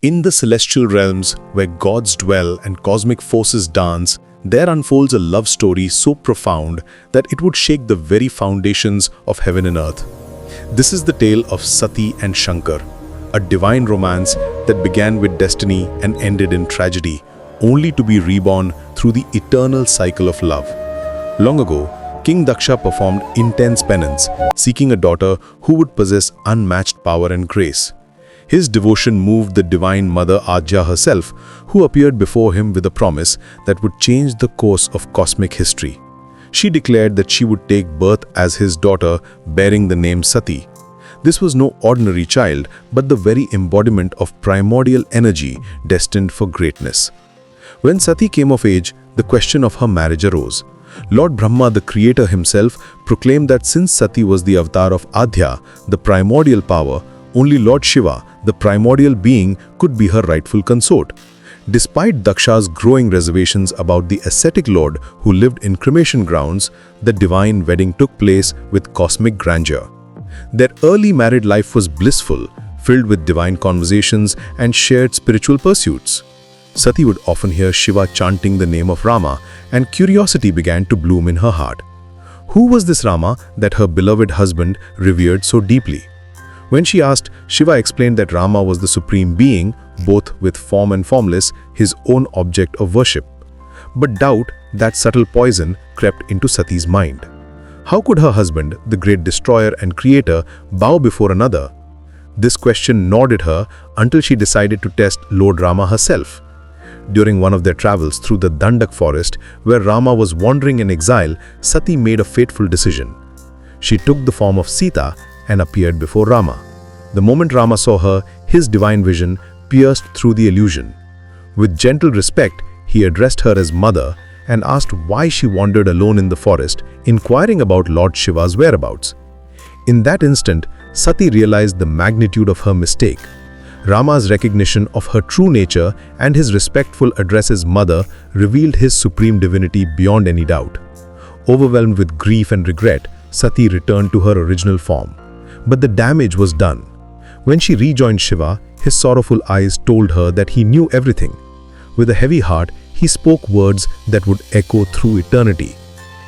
In the celestial realms where gods dwell and cosmic forces dance, there unfolds a love story so profound that it would shake the very foundations of heaven and earth. This is the tale of Sati and Shankar, a divine romance that began with destiny and ended in tragedy, only to be reborn through the eternal cycle of love. Long ago, King Daksha performed intense penance, seeking a daughter who would possess unmatched power and grace. His devotion moved the divine mother Ajya herself, who appeared before him with a promise that would change the course of cosmic history. She declared that she would take birth as his daughter, bearing the name Sati. This was no ordinary child, but the very embodiment of primordial energy destined for greatness. When Sati came of age, the question of her marriage arose. Lord Brahma, the creator himself, proclaimed that since Sati was the avatar of Adhya, the primordial power, only Lord Shiva, the primordial being, could be her rightful consort. Despite Daksha's growing reservations about the ascetic lord who lived in cremation grounds, the divine wedding took place with cosmic grandeur. Their early married life was blissful, filled with divine conversations and shared spiritual pursuits. Sati would often hear Shiva chanting the name of Rama, and curiosity began to bloom in her heart. Who was this Rama that her beloved husband revered so deeply? When she asked, Shiva explained that Rama was the supreme being, both with form and formless, his own object of worship. But doubt, that subtle poison, crept into Sati's mind. How could her husband, the great destroyer and creator, bow before another? This question gnawed at her until she decided to test Lord Rama herself. During one of their travels through the Dandak forest, where Rama was wandering in exile, Sati made a fateful decision. She took the form of Sita and appeared before Rama. The moment Rama saw her, his divine vision pierced through the illusion. With gentle respect, he addressed her as mother and asked why she wandered alone in the forest, inquiring about Lord Shiva's whereabouts. In that instant, Sati realized the magnitude of her mistake. Rama's recognition of her true nature and his respectful address as mother revealed his supreme divinity beyond any doubt. Overwhelmed with grief and regret, Sati returned to her original form. But the damage was done. When she rejoined Shiva, his sorrowful eyes told her that he knew everything. With a heavy heart, he spoke words that would echo through eternity.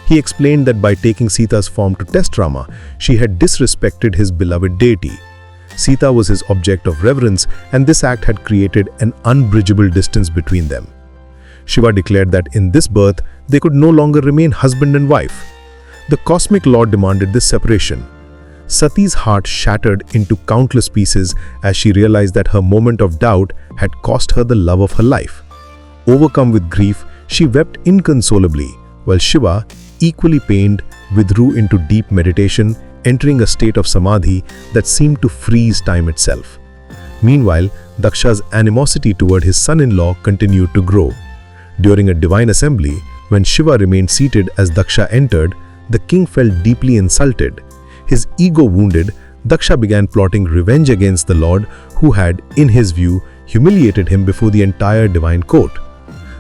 He explained that by taking Sita's form to test Rama, she had disrespected his beloved deity. Sita was his object of reverence, and this act had created an unbridgeable distance between them. Shiva declared that in this birth, they could no longer remain husband and wife. The cosmic law demanded this separation. Sati's heart shattered into countless pieces as she realized that her moment of doubt had cost her the love of her life. Overcome with grief, she wept inconsolably, while Shiva, equally pained, withdrew into deep meditation, entering a state of samadhi that seemed to freeze time itself. Meanwhile, Daksha's animosity toward his son-in-law continued to grow. During a divine assembly, when Shiva remained seated as Daksha entered, the king felt deeply insulted. His ego wounded, Daksha began plotting revenge against the Lord who had, in his view, humiliated him before the entire divine court.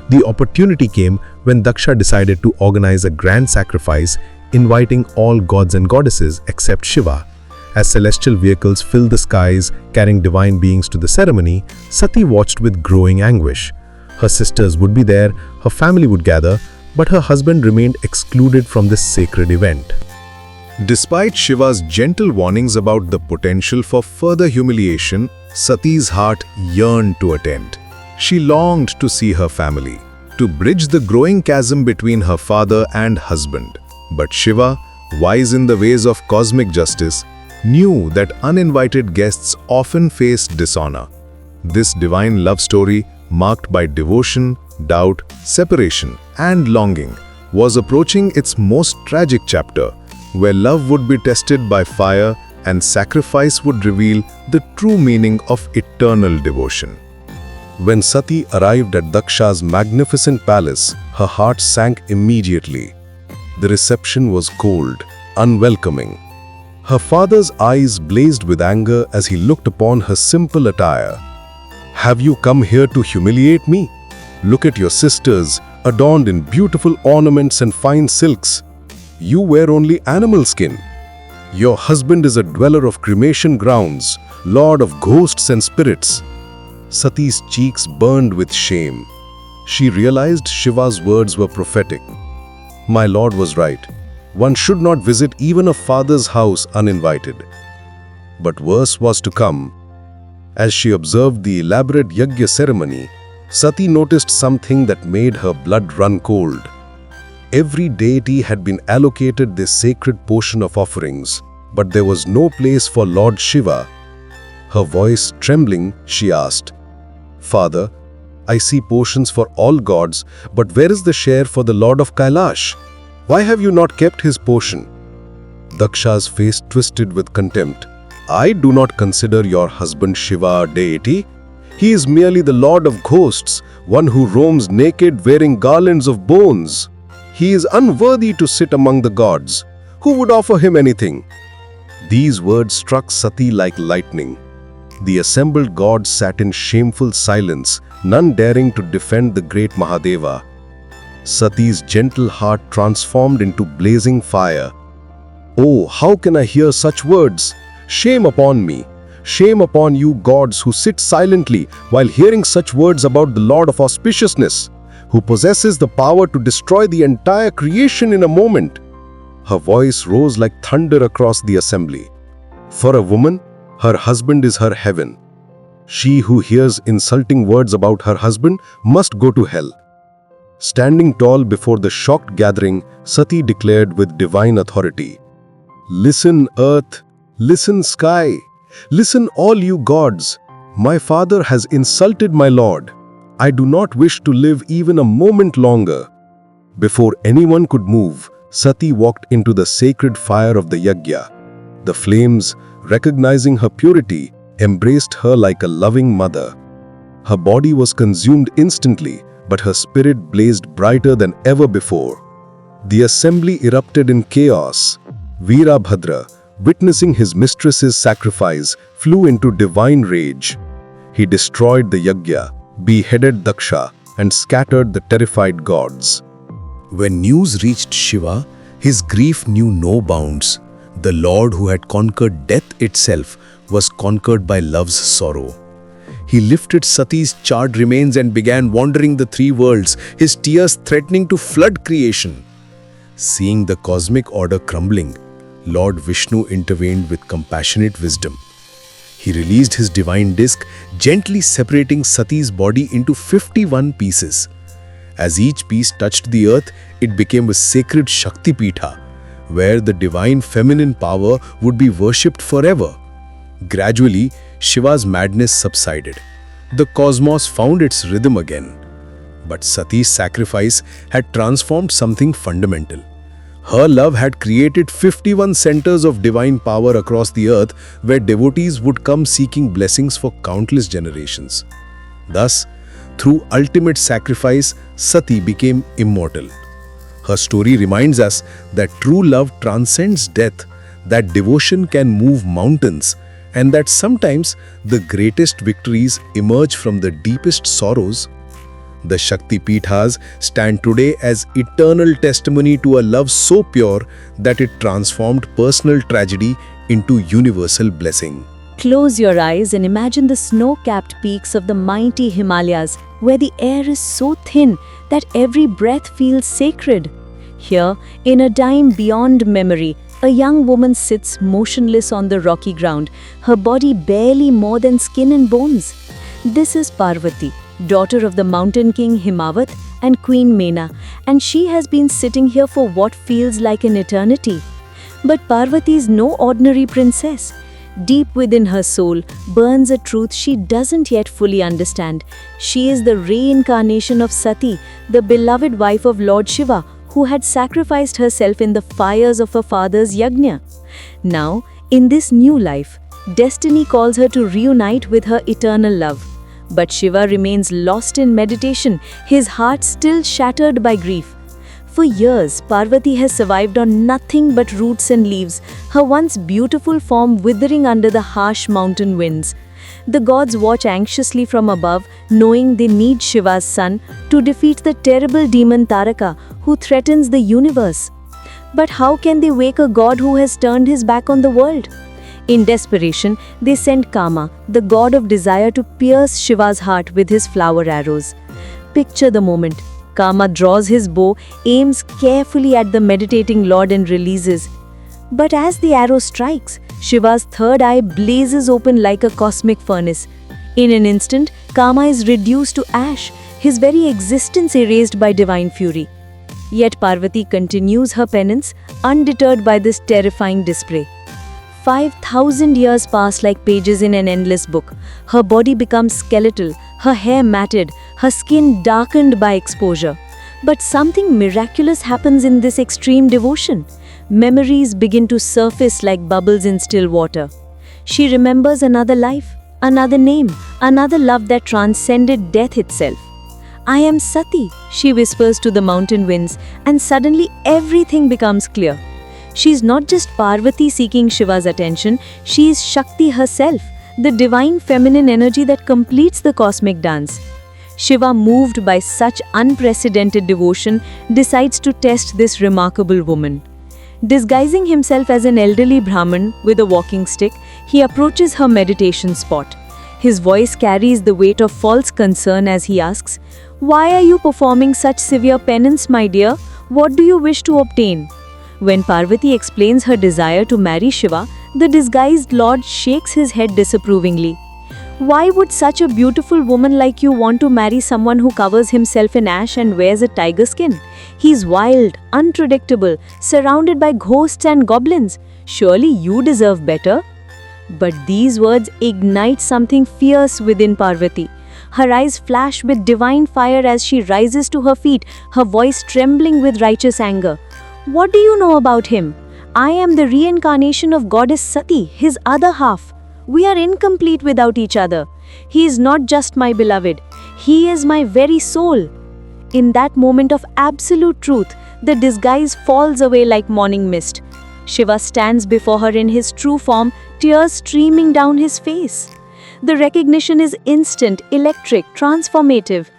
The opportunity came when Daksha decided to organize a grand sacrifice, inviting all gods and goddesses except Shiva. As celestial vehicles filled the skies, carrying divine beings to the ceremony, Sati watched with growing anguish. Her sisters would be there, her family would gather, but her husband remained excluded from this sacred event. Despite Shiva's gentle warnings about the potential for further humiliation, Sati's heart yearned to attend. She longed to see her family, to bridge the growing chasm between her father and husband. But Shiva, wise in the ways of cosmic justice, knew that uninvited guests often faced dishonor. This divine love story, marked by devotion, doubt, separation, and longing, was approaching its most tragic chapter, where love would be tested by fire and sacrifice would reveal the true meaning of eternal devotion. When Sati arrived at Daksha's magnificent palace, her heart sank immediately. The reception was cold, unwelcoming. Her father's eyes blazed with anger as he looked upon her simple attire. "Have you come here to humiliate me? Look at your sisters, adorned in beautiful ornaments and fine silks. You wear only animal skin. Your husband is a dweller of cremation grounds, lord of ghosts and spirits. Sati's cheeks burned with shame. She realized Shiva's words were prophetic. My lord was right. One should not visit even a father's house uninvited. But worse was to come. As she observed the elaborate yajna ceremony, Sati noticed something that made her blood run cold. Every deity had been allocated this sacred portion of offerings, but there was no place for Lord Shiva. Her voice trembling, she asked, Father, I see portions for all gods, but where is the share for the Lord of Kailash? Why have you not kept his portion? Daksha's face twisted with contempt. I do not consider your husband Shiva a deity. He is merely the lord of ghosts, one who roams naked wearing garlands of bones. He is unworthy to sit among the gods. Who would offer him anything? These words struck Sati like lightning. The assembled gods sat in shameful silence, none daring to defend the great Mahadeva. Sati's gentle heart transformed into blazing fire. Oh, how can I hear such words? Shame upon me! Shame upon you gods who sit silently while hearing such words about the Lord of Auspiciousness, who possesses the power to destroy the entire creation in a moment. Her voice rose like thunder across the assembly. For a woman, her husband is her heaven. She who hears insulting words about her husband must go to hell. Standing tall before the shocked gathering, Sati declared with divine authority, Listen, earth! Listen, sky! Listen, all you gods! My father has insulted my lord. I do not wish to live even a moment longer. Before anyone could move, Sati walked into the sacred fire of the yajna. The flames, recognizing her purity, embraced her like a loving mother. Her body was consumed instantly, but her spirit blazed brighter than ever before. The assembly erupted in chaos. Veerabhadra, witnessing his mistress's sacrifice, flew into divine rage. He destroyed the yajna, beheaded Daksha, and scattered the terrified gods. When news reached Shiva, his grief knew no bounds. The Lord who had conquered death itself was conquered by love's sorrow. He lifted Sati's charred remains and began wandering the three worlds, his tears threatening to flood creation. Seeing the cosmic order crumbling, Lord Vishnu intervened with compassionate wisdom. He released his divine disc, gently separating Sati's body into 51 pieces. As each piece touched the earth, it became a sacred Shakti Peetha, where the divine feminine power would be worshipped forever. Gradually, Shiva's madness subsided. The cosmos found its rhythm again. But Sati's sacrifice had transformed something fundamental. Her love had created 51 centers of divine power across the earth where devotees would come seeking blessings for countless generations. Thus, through ultimate sacrifice, Sati became immortal. Her story reminds us that true love transcends death, that devotion can move mountains, and that sometimes the greatest victories emerge from the deepest sorrows. The Shaktipeethas stand today as eternal testimony to a love so pure that it transformed personal tragedy into universal blessing. Close your eyes and imagine the snow-capped peaks of the mighty Himalayas, where the air is so thin that every breath feels sacred. Here, in a time beyond memory, a young woman sits motionless on the rocky ground, her body barely more than skin and bones. This is Parvati, daughter of the mountain king Himavat and Queen Mena, and she has been sitting here for what feels like an eternity. But Parvati is no ordinary princess. Deep within her soul burns a truth she doesn't yet fully understand. She is the reincarnation of Sati, the beloved wife of Lord Shiva, who had sacrificed herself in the fires of her father's yajna. Now, in this new life, destiny calls her to reunite with her eternal love. But Shiva remains lost in meditation, his heart still shattered by grief. For years, Parvati has survived on nothing but roots and leaves, her once beautiful form withering under the harsh mountain winds. The gods watch anxiously from above, knowing they need Shiva's son to defeat the terrible demon Taraka, who threatens the universe. But how can they wake a god who has turned his back on the world? In desperation, they send Kama, the god of desire, to pierce Shiva's heart with his flower arrows. Picture the moment. Kama draws his bow, aims carefully at the meditating Lord and releases. But as the arrow strikes, Shiva's third eye blazes open like a cosmic furnace. In an instant, Kama is reduced to ash, his very existence erased by divine fury. Yet Parvati continues her penance, undeterred by this terrifying display. 5,000 years pass like pages in an endless book. Her body becomes skeletal, her hair matted, her skin darkened by exposure. But something miraculous happens in this extreme devotion. Memories begin to surface like bubbles in still water. She remembers another life, another name, another love that transcended death itself. "I am Sati," she whispers to the mountain winds, and suddenly everything becomes clear. She's not just Parvati seeking Shiva's attention, she is Shakti herself, the divine feminine energy that completes the cosmic dance. Shiva, moved by such unprecedented devotion, decides to test this remarkable woman. Disguising himself as an elderly Brahmin with a walking stick, he approaches her meditation spot. His voice carries the weight of false concern as he asks, "Why are you performing such severe penance, my dear? What do you wish to obtain?" When Parvati explains her desire to marry Shiva, the disguised Lord shakes his head disapprovingly. "Why would such a beautiful woman like you want to marry someone who covers himself in ash and wears a tiger skin? He's wild, unpredictable, surrounded by ghosts and goblins. Surely you deserve better." But these words ignite something fierce within Parvati. Her eyes flash with divine fire as she rises to her feet, her voice trembling with righteous anger. "What do you know about him? I am the reincarnation of goddess Sati, his other half. We are incomplete without each other. He is not just my beloved. He is my very soul." In that moment of absolute truth, the disguise falls away like morning mist. Shiva stands before her in his true form, tears streaming down his face. The recognition is instant, electric, transformative.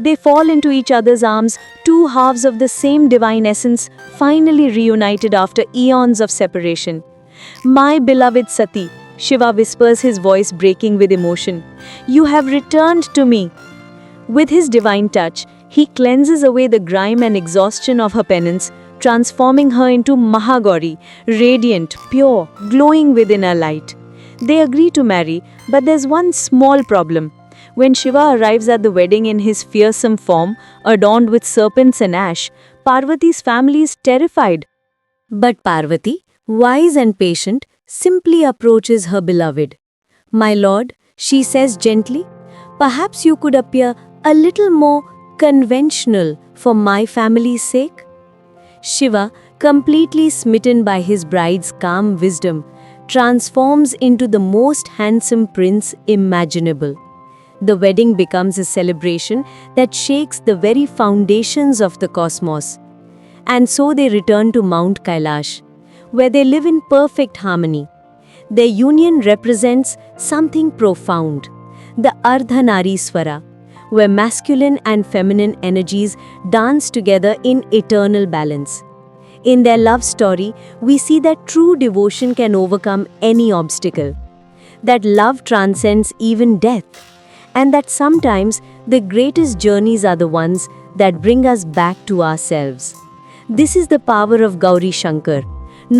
They fall into each other's arms, two halves of the same divine essence, finally reunited after eons of separation. "My beloved Sati," Shiva whispers, his voice breaking with emotion, "you have returned to me." With his divine touch, he cleanses away the grime and exhaustion of her penance, transforming her into Mahagauri, radiant, pure, glowing within her light. They agree to marry, but there's one small problem. When Shiva arrives at the wedding in his fearsome form, adorned with serpents and ash, Parvati's family is terrified. But Parvati, wise and patient, simply approaches her beloved. "My lord," she says gently, "perhaps you could appear a little more conventional for my family's sake." Shiva, completely smitten by his bride's calm wisdom, transforms into the most handsome prince imaginable. The wedding becomes a celebration that shakes the very foundations of the cosmos. And so they return to Mount Kailash, where they live in perfect harmony. Their union represents something profound, the Ardhanariswara, where masculine and feminine energies dance together in eternal balance. In their love story, we see that true devotion can overcome any obstacle, that love transcends even death, and that sometimes the greatest journeys are the ones that bring us back to ourselves. This is the power of GauriShankar,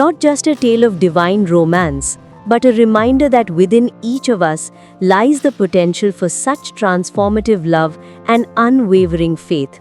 not just a tale of divine romance, but a reminder that within each of us lies the potential for such transformative love and unwavering faith.